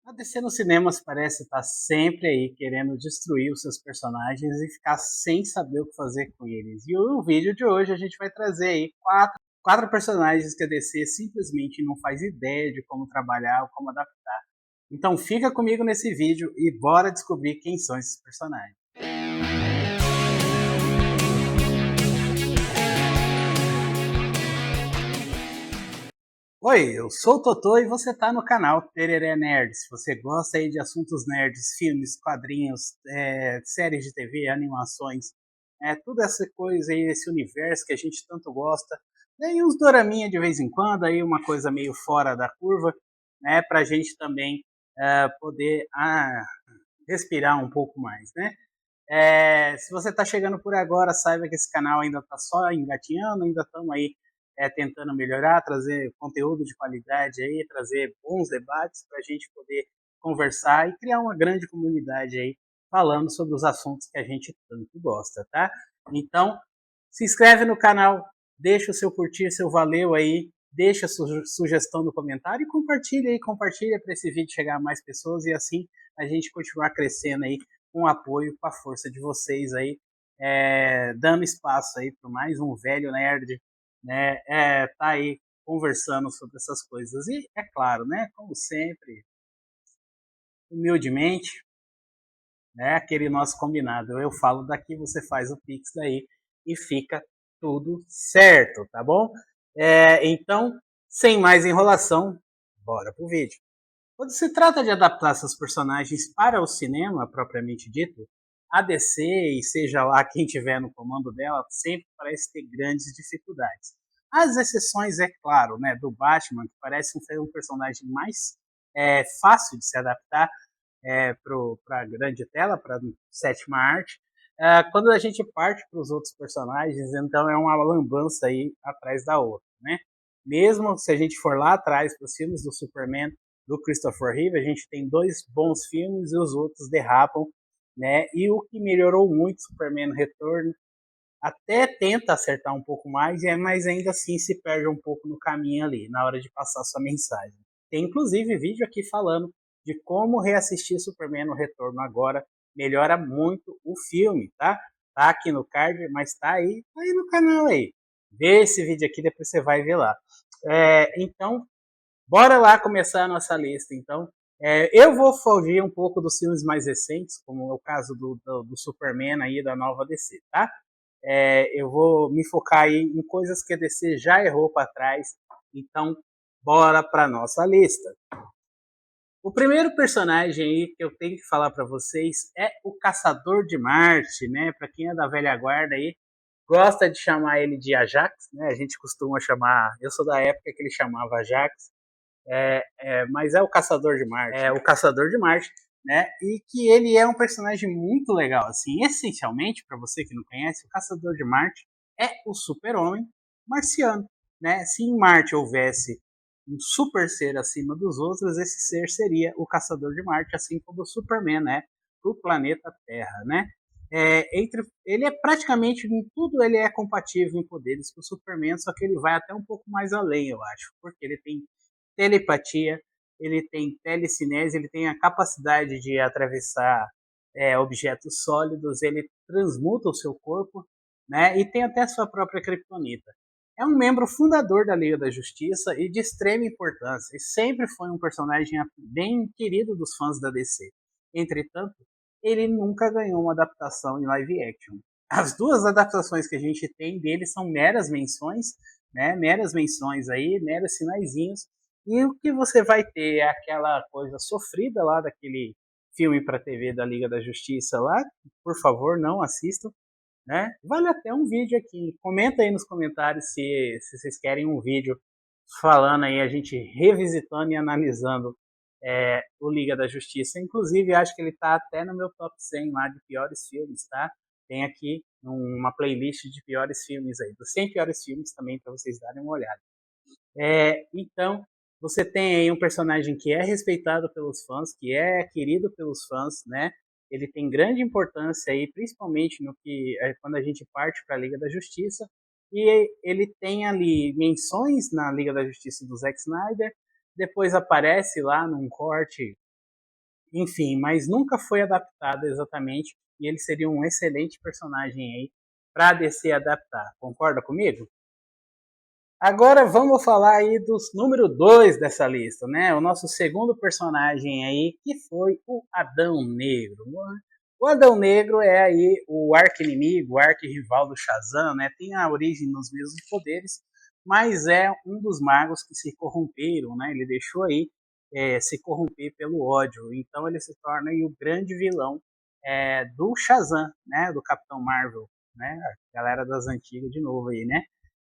A DC nos cinemas parece estar sempre aí querendo destruir os seus personagens e ficar sem saber o que fazer com eles. E no vídeo de hoje a gente vai trazer aí quatro personagens que a DC simplesmente não faz ideia de como trabalhar ou como adaptar. Então fica comigo nesse vídeo e bora descobrir quem são esses personagens. Oi, eu sou o Totô e você está no canal Tereré Nerd. Se você gosta aí de assuntos nerds, filmes, quadrinhos, séries de TV, animações, toda essa coisa aí, esse universo que a gente tanto gosta, tem uns doraminha de vez em quando, aí uma coisa meio fora da curva, né, para a gente também poder respirar um pouco mais, né? Se você está chegando por agora, saiba que esse canal ainda está só engatinhando, ainda estamos aí tentando melhorar, trazer conteúdo de qualidade aí, trazer bons debates para a gente poder conversar e criar uma grande comunidade aí falando sobre os assuntos que a gente tanto gosta, tá? Então, se inscreve no canal, deixa o seu curtir, seu valeu aí, deixa a sugestão no comentário e compartilha para esse vídeo chegar a mais pessoas e assim a gente continuar crescendo aí com o apoio, com a força de vocês aí, dando espaço aí para mais um velho nerd, né, tá aí conversando sobre essas coisas. E é claro, né, como sempre, humildemente, né, aquele nosso combinado. Eu falo daqui, você faz o Pix daí e fica tudo certo, tá bom? Então, sem mais enrolação, bora pro vídeo. Quando se trata de adaptar seus personagens para o cinema, propriamente dito, a DC, e seja lá quem tiver no comando dela, sempre parece ter grandes dificuldades. As exceções, é claro, né, do Batman, que parece ser um personagem mais fácil de se adaptar para a grande tela, para a sétima arte. Quando a gente parte para os outros personagens, então é uma lambança aí atrás da outra, né? Mesmo se a gente for lá atrás para os filmes do Superman, do Christopher Reeve, a gente tem dois bons filmes e os outros derrapam, né? E o que melhorou muito, Superman Retorno, até tenta acertar um pouco mais, mas ainda assim se perde um pouco no caminho ali, na hora de passar sua mensagem. Tem inclusive vídeo aqui falando de como reassistir Superman no Retorno agora melhora muito o filme, tá? Tá aqui no card, mas tá aí no canal aí. Vê esse vídeo aqui, depois você vai ver lá. Então, bora lá começar a nossa lista. Então, eu vou fugir um pouco dos filmes mais recentes, como é o caso do Superman aí da nova DC, tá? Eu vou me focar aí em coisas que a DC já errou para trás. Então, bora para nossa lista. O primeiro personagem aí que eu tenho que falar para vocês é o Caçador de Marte, né? Para quem é da velha guarda aí, gosta de chamar ele de Ajax, né? A gente costuma chamar, eu sou da época que ele chamava Ajax, mas é o Caçador de Marte. É o Caçador de Marte, né? E que ele é um personagem muito legal, assim, essencialmente, para você que não conhece, o Caçador de Marte é o super-homem marciano, né? Se em Marte houvesse um super ser acima dos outros, esse ser seria o Caçador de Marte, assim como o Superman, né? Do planeta Terra, né? Ele é praticamente em tudo ele é compatível em poderes com o Superman, só que ele vai até um pouco mais além, eu acho, porque ele tem telepatia, ele tem telecinese, ele tem a capacidade de atravessar objetos sólidos, ele transmuta o seu corpo, né? E tem até sua própria criptonita. É um membro fundador da Liga da Justiça e de extrema importância, e sempre foi um personagem bem querido dos fãs da DC. Entretanto, ele nunca ganhou uma adaptação em live action. As duas adaptações que a gente tem dele são meras menções, né? Meras menções aí, meros sinaizinhos, e o que você vai ter é aquela coisa sofrida lá daquele filme para TV da Liga da Justiça lá. Por favor, não assistam, né? Vale até um vídeo aqui. Comenta aí nos comentários se vocês querem um vídeo falando aí, a gente revisitando e analisando o Liga da Justiça. Inclusive, acho que ele está até no meu top 100 lá de piores filmes, tá? Tem aqui uma playlist de piores filmes aí, dos 100 piores filmes também para vocês darem uma olhada. Então, você tem aí um personagem que é respeitado pelos fãs, que é querido pelos fãs, né? Ele tem grande importância aí, principalmente no que quando a gente parte para a Liga da Justiça. E ele tem ali menções na Liga da Justiça do Zack Snyder. Depois aparece lá num corte enfim, mas nunca foi adaptado exatamente, e ele seria um excelente personagem aí para DC adaptar. Concorda comigo? Agora vamos falar aí dos número 2 dessa lista, né? O nosso segundo personagem aí, que foi o Adão Negro. O Adão Negro é aí o arqui-inimigo, o arqui-rival do Shazam, né? Tem a origem nos mesmos poderes, mas é um dos magos que se corromperam, né? Ele deixou aí se corromper pelo ódio. Então ele se torna aí o grande vilão do Shazam, né? Do Capitão Marvel, né? A galera das antigas de novo aí, né?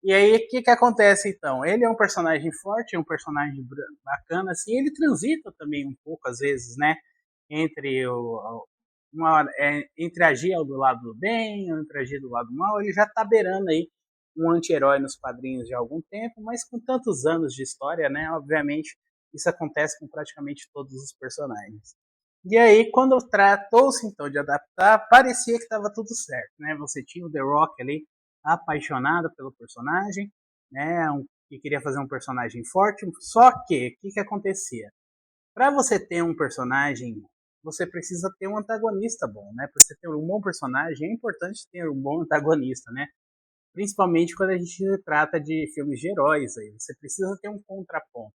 E aí, o que acontece então? Ele é um personagem forte, é um personagem bacana, assim, ele transita também um pouco, às vezes, né? Entre entre agir do lado do bem, entre agir do lado do mal, ele já tá beirando aí um anti-herói nos quadrinhos de algum tempo, mas com tantos anos de história, né? Obviamente, isso acontece com praticamente todos os personagens. E aí, quando tratou-se então de adaptar, parecia que estava tudo certo, né? Você tinha o The Rock ali, apaixonado pelo personagem, né? Que queria fazer um personagem forte, só que o que acontecia? Para você ter um personagem, você precisa ter um antagonista bom, né? Para você ter um bom personagem, é importante ter um bom antagonista, né? Principalmente quando a gente trata de filmes de heróis, aí você precisa ter um contraponto.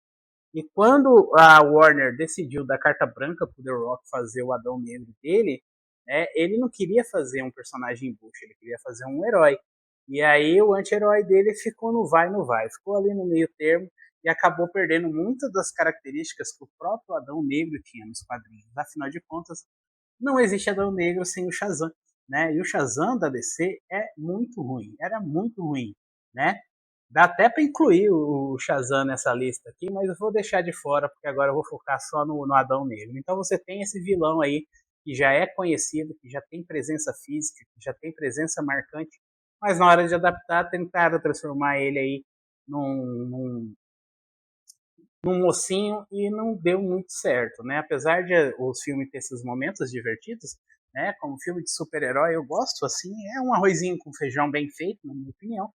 E quando a Warner decidiu dar carta branca pro The Rock fazer o Adão Negro dele, né, ele não queria fazer um personagem bucho, ele queria fazer um herói. E aí o anti-herói dele ficou no vai, no vai, ficou ali no meio termo e acabou perdendo muitas das características que o próprio Adão Negro tinha nos quadrinhos. Afinal de contas, não existe Adão Negro sem o Shazam, né? E o Shazam da DC é muito ruim, era muito ruim, né? Dá até para incluir o Shazam nessa lista aqui, mas eu vou deixar de fora porque agora eu vou focar só no Adão Negro. Então você tem esse vilão aí que já é conhecido, que já tem presença física, que já tem presença marcante, mas na hora de adaptar tentaram transformar ele aí num, num mocinho e não deu muito certo, né? Apesar de os filmes ter esses momentos divertidos, né? Como filme de super-herói, eu gosto assim, é um arrozinho com feijão bem feito, na minha opinião,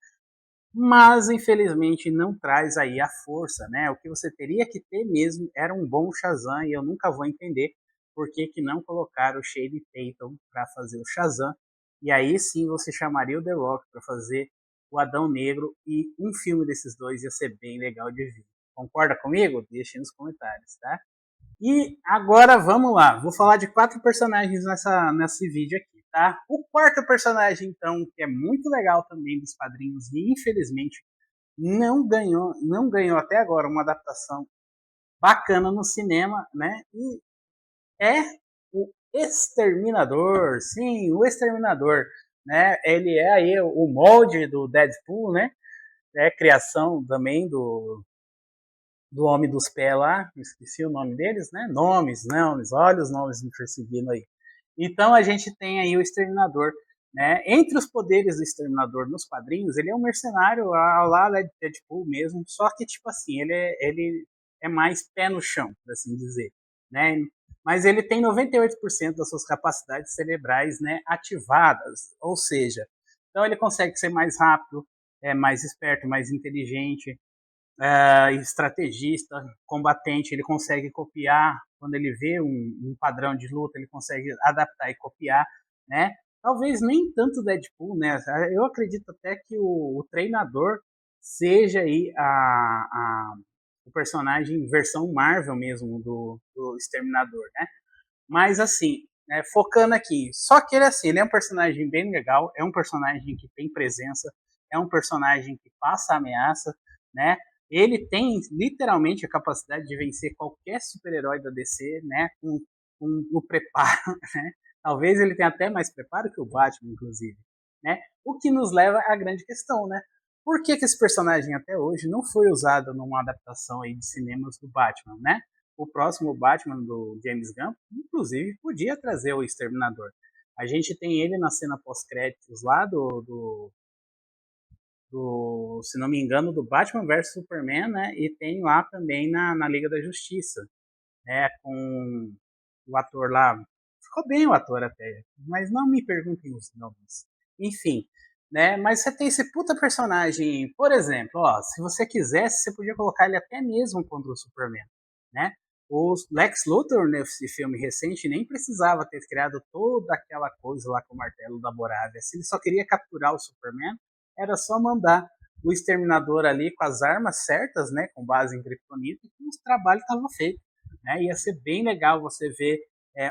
mas infelizmente não traz aí a força, né? O que você teria que ter mesmo era um bom Shazam e eu nunca vou entender por que, que não colocaram o Shade Tatum para fazer o Shazam e aí sim você chamaria o The Rock para fazer o Adão Negro e um filme desses dois ia ser bem legal de ver. Concorda comigo? Deixe nos comentários, tá? E agora vamos lá, vou falar de 4 personagens nesse vídeo aqui, tá? O quarto personagem, então, que é muito legal também dos quadrinhos e infelizmente não ganhou até agora uma adaptação bacana no cinema, né? E é o Exterminador, sim, o Exterminador, né? Ele é aí o molde do Deadpool, né? É criação também do Homem dos Pés lá, esqueci o nome deles, né? Nomes, olha os nomes me perseguindo aí. Então a gente tem aí o Exterminador, né? Entre os poderes do Exterminador nos quadrinhos, ele é um mercenário lá de Deadpool mesmo, só que tipo assim, ele é mais pé no chão, por assim dizer, né? Mas ele tem 98% das suas capacidades cerebrais, né, ativadas, ou seja, então ele consegue ser mais rápido, mais esperto, mais inteligente, estrategista, combatente, ele consegue copiar, quando ele vê um padrão de luta, ele consegue adaptar e copiar, né? Talvez nem tanto Deadpool, né? Eu acredito até que o treinador seja aí o personagem versão Marvel mesmo do Exterminador, né? Mas assim, focando aqui, só que ele assim, ele é um personagem bem legal, é um personagem que tem presença, é um personagem que passa ameaça, né? Ele tem literalmente a capacidade de vencer qualquer super-herói da DC, né? Com o preparo, né? Talvez ele tenha até mais preparo que o Batman, inclusive, né? O que nos leva à grande questão, né? Por que esse personagem até hoje não foi usado numa adaptação aí de cinemas do Batman, né? O próximo Batman do James Gunn, inclusive, podia trazer o Exterminador. A gente tem ele na cena pós-créditos lá se não me engano, do Batman vs Superman, né? E tem lá também na Liga da Justiça, né? Com o ator lá. Ficou bem o ator até, mas não me perguntem os nomes. Enfim, né? Mas você tem esse puta personagem, por exemplo, ó, se você quisesse, você podia colocar ele até mesmo contra o Superman, né? O Lex Luthor, nesse filme recente, nem precisava ter criado toda aquela coisa lá com o martelo da Moravia. Se ele só queria capturar o Superman, era só mandar o Exterminador ali com as armas certas, né, com base em Kryptonita, e o trabalho estava feito. Né? Ia ser bem legal você ver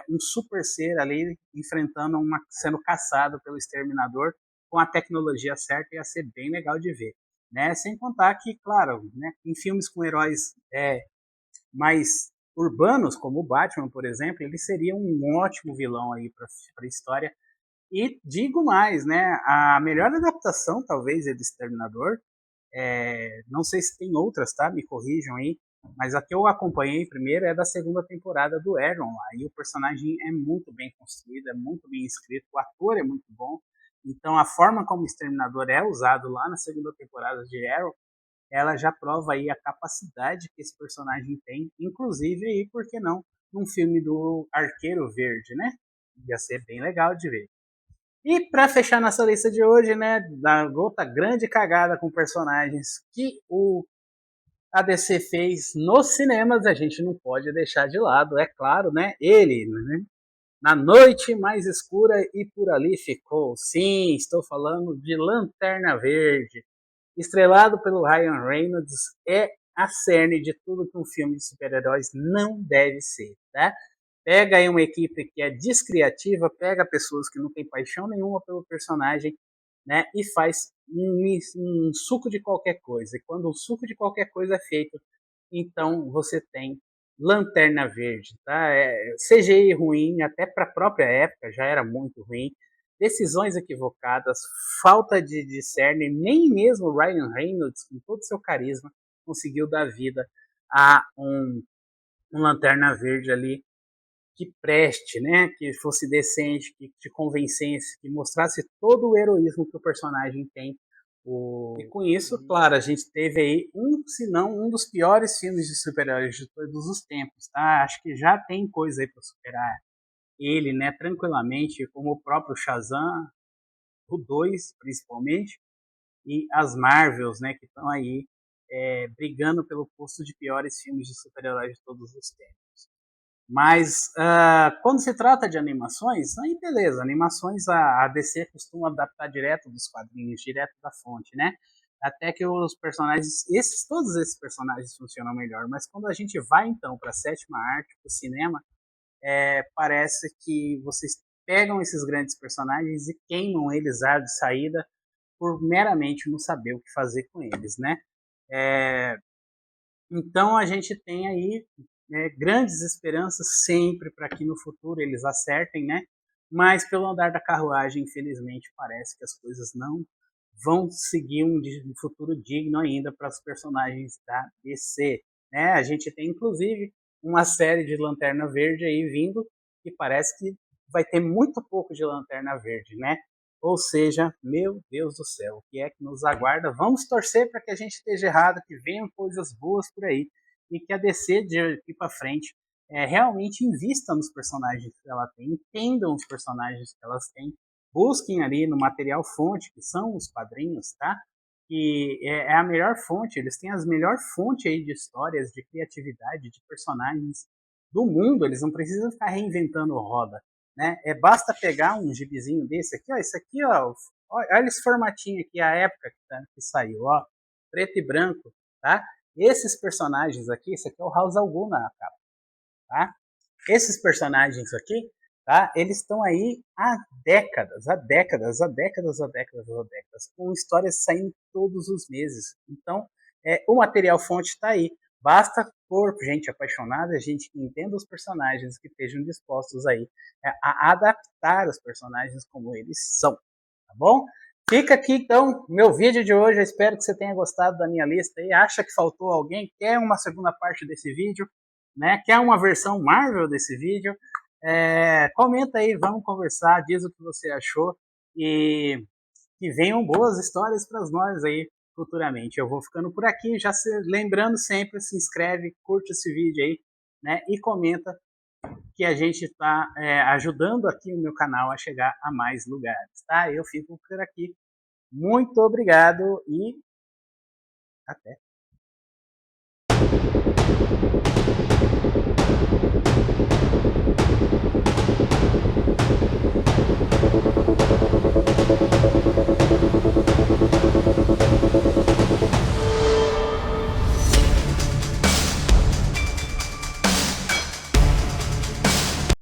um super ser ali enfrentando sendo caçado pelo Exterminador com a tecnologia certa, ia ser bem legal de ver. Né? Sem contar que, claro, né, em filmes com heróis mais urbanos, como o Batman, por exemplo, ele seria um ótimo vilão aí para a história. E digo mais, né? A melhor adaptação, talvez, é do Exterminador. Não sei se tem outras, tá? Me corrijam aí. Mas a que eu acompanhei primeiro é da segunda temporada do Arrow. Aí o personagem é muito bem construído, é muito bem escrito, o ator é muito bom. Então a forma como o Exterminador é usado lá na segunda temporada de Arrow, ela já prova aí a capacidade que esse personagem tem, inclusive aí, por que não, num filme do Arqueiro Verde, né? Ia ser bem legal de ver. E para fechar nossa lista de hoje, né, da outra grande cagada com personagens que a DC fez nos cinemas, a gente não pode deixar de lado, é claro, né? Ele, né? Na noite mais escura e por ali ficou. Sim, estou falando de Lanterna Verde. Estrelado pelo Ryan Reynolds, é a cerne de tudo que um filme de super-heróis não deve ser, tá? Pega aí uma equipe que é descriativa, pega pessoas que não têm paixão nenhuma pelo personagem, né? E faz um suco de qualquer coisa. E quando o suco de qualquer coisa é feito, então você tem Lanterna Verde, tá? CGI ruim, até para a própria época já era muito ruim. Decisões equivocadas, falta de cerne, nem mesmo o Ryan Reynolds, com todo o seu carisma, conseguiu dar vida a um Lanterna Verde ali que preste, né? Que fosse decente, que te convencesse, que mostrasse todo o heroísmo que o personagem tem. E com isso, claro, a gente teve aí se não um dos piores filmes de super-heróis de todos os tempos, tá? Acho que já tem coisa aí para superar ele, né? Tranquilamente, como o próprio Shazam, o 2 principalmente, e as Marvels, né? Que estão aí brigando pelo posto de piores filmes de super-heróis de todos os tempos. Mas quando se trata de animações, aí beleza, animações a DC costuma adaptar direto dos quadrinhos, direto da fonte, né? Até que os personagens, todos esses personagens funcionam melhor. Mas quando a gente vai então para a sétima arte, para o cinema, parece que vocês pegam esses grandes personagens e queimam eles de saída por meramente não saber o que fazer com eles, né? Então a gente tem aí grandes esperanças sempre para que no futuro eles acertem, né? Mas pelo andar da carruagem, infelizmente, parece que as coisas não vão seguir um futuro digno ainda para os personagens da DC. Né? A gente tem, inclusive, uma série de Lanterna Verde aí vindo e parece que vai ter muito pouco de Lanterna Verde, né? Ou seja, meu Deus do céu, o que é que nos aguarda? Vamos torcer para que a gente esteja errado, que venham coisas boas por aí e que a DC de aqui para frente realmente invista nos personagens que ela tem, entendam os personagens que elas têm, busquem ali no material fonte, que são os quadrinhos, tá? Que é a melhor fonte, eles têm as melhores fontes aí de histórias, de criatividade, de personagens do mundo, eles não precisam ficar reinventando roda. Né? Basta pegar um gibizinho desse aqui, ó, esse aqui, ó, olha esse formatinho aqui, a época que saiu, ó, preto e branco, tá? Esses personagens aqui, esse aqui é o Ra's al Ghul na capa, tá? Esses personagens aqui, tá? Eles estão aí há décadas, com histórias saindo todos os meses. Então, o material fonte está aí. Basta por gente apaixonada, gente que entenda os personagens, que estejam dispostos aí a adaptar os personagens como eles são, tá bom? Fica aqui então meu vídeo de hoje, eu espero que você tenha gostado da minha lista aí, acha que faltou alguém, quer uma segunda parte desse vídeo, né? Quer uma versão Marvel desse vídeo, comenta aí, vamos conversar, diz o que você achou e que venham boas histórias para nós aí futuramente. Eu vou ficando por aqui, já lembrando sempre, se inscreve, curte esse vídeo aí, né? E comenta que a gente está ajudando aqui o meu canal a chegar a mais lugares, tá? Eu fico por aqui. Muito obrigado e até.